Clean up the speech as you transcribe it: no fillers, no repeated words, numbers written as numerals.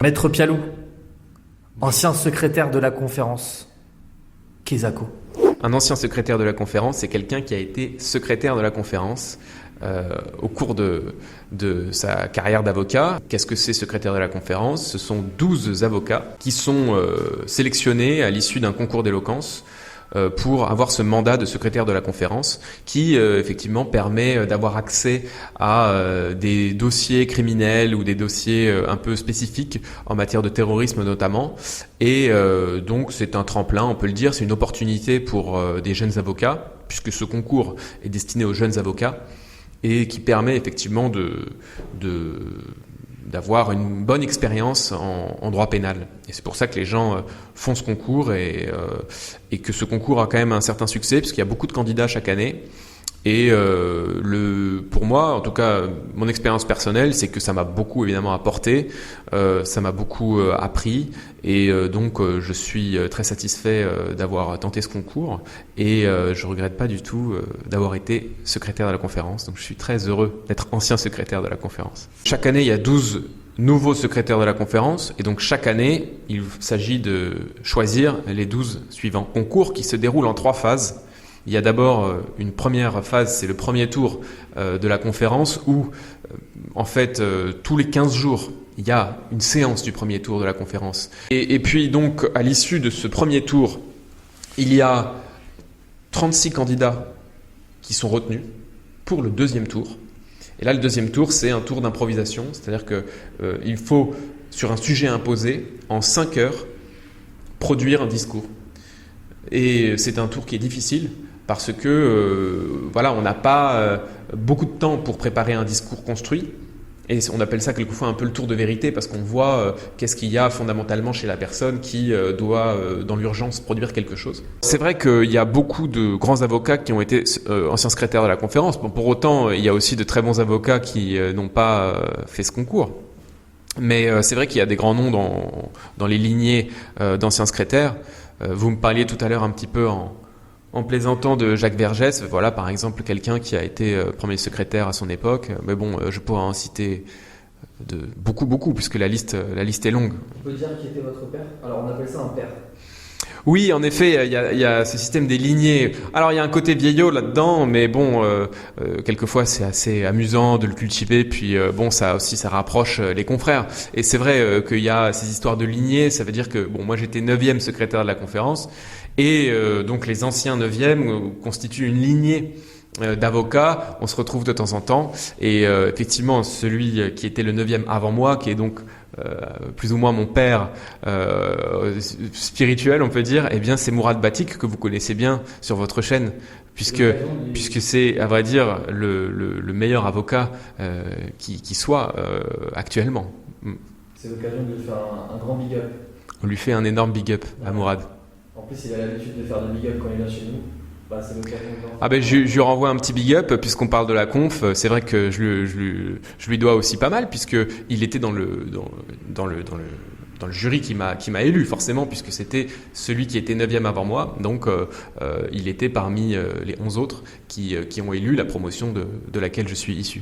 Maître Pialou, ancien secrétaire de la conférence. Kesako. Un ancien secrétaire de la conférence, c'est quelqu'un qui a été secrétaire de la conférence au cours de sa carrière d'avocat. Qu'est-ce que c'est secrétaire de la conférence? Ce sont 12 avocats qui sont sélectionnés à l'issue d'un concours d'éloquence pour avoir ce mandat de secrétaire de la conférence qui effectivement permet d'avoir accès à des dossiers criminels ou des dossiers un peu spécifiques en matière de terrorisme notamment. Et donc c'est un tremplin, on peut le dire, c'est une opportunité pour des jeunes avocats, puisque ce concours est destiné aux jeunes avocats et qui permet effectivement d'avoir une bonne expérience en droit pénal. Et c'est pour ça que les gens font ce concours et que ce concours a quand même un certain succès, puisqu'il y a beaucoup de candidats chaque année. Et pour moi, en tout cas, mon expérience personnelle, c'est que ça m'a beaucoup évidemment apporté, ça m'a beaucoup appris, et donc je suis très satisfait d'avoir tenté ce concours, et je regrette pas du tout d'avoir été secrétaire de la conférence. Donc je suis très heureux d'être ancien secrétaire de la conférence. Chaque année, il y a 12 nouveaux secrétaires de la conférence, et donc chaque année, il s'agit de choisir les 12 suivants. Concours qui se déroule en 3 phases. Il y a d'abord une première phase, c'est le premier tour de la conférence où, en fait, tous les 15 jours, il y a une séance du premier tour de la conférence. Et puis donc, à l'issue de ce premier tour, il y a 36 candidats qui sont retenus pour le deuxième tour. Et là, le deuxième tour, c'est un tour d'improvisation, c'est-à-dire qu'il faut, sur un sujet imposé, en 5 heures, produire un discours. Et c'est un tour qui est difficile, parce que voilà, on n'a pas beaucoup de temps pour préparer un discours construit. Et on appelle ça quelquefois un peu le tour de vérité, parce qu'on voit qu'est-ce qu'il y a fondamentalement chez la personne qui doit, dans l'urgence, produire quelque chose. C'est vrai qu'il y a beaucoup de grands avocats qui ont été anciens secrétaires de la conférence. Bon, pour autant, il y a aussi de très bons avocats qui n'ont pas fait ce concours. Mais c'est vrai qu'il y a des grands noms dans les lignées d'anciens secrétaires. Vous me parliez tout à l'heure un petit peu en plaisantant de Jacques Vergès, voilà par exemple quelqu'un qui a été premier secrétaire à son époque, mais bon, je pourrais en citer de beaucoup, puisque la liste est longue. On peut dire qui était votre père? Alors on appelle ça un père. Oui, en effet, il y a ce système des lignées. Alors il y a un côté vieillot là-dedans, mais bon, quelquefois c'est assez amusant de le cultiver, puis bon, ça rapproche les confrères. Et c'est vrai qu'il y a ces histoires de lignées, ça veut dire que, bon, moi j'étais 9e secrétaire de la conférence, et donc les anciens 9e constituent une lignée d'avocats. On se retrouve de temps en temps, et effectivement celui qui était le 9e avant moi, qui est donc plus ou moins mon père spirituel, on peut dire, eh bien c'est Mourad Batik, que vous connaissez bien sur votre chaîne, puisque c'est, à vrai dire, le meilleur avocat qui soit actuellement. C'est l'occasion de lui faire un grand big up. On lui fait un énorme big up à Mourad. En plus, il a l'habitude de faire des big up quand il vient chez nous. Bah, c'est l'occasion de... Ah ben je lui renvoie un petit big up, puisqu'on parle de la conf. C'est vrai que je lui dois aussi pas mal, puisque il était dans le jury qui m'a élu, forcément, puisque c'était celui qui était 9e avant moi. Donc il était parmi les 11 autres qui ont élu la promotion de laquelle je suis issu.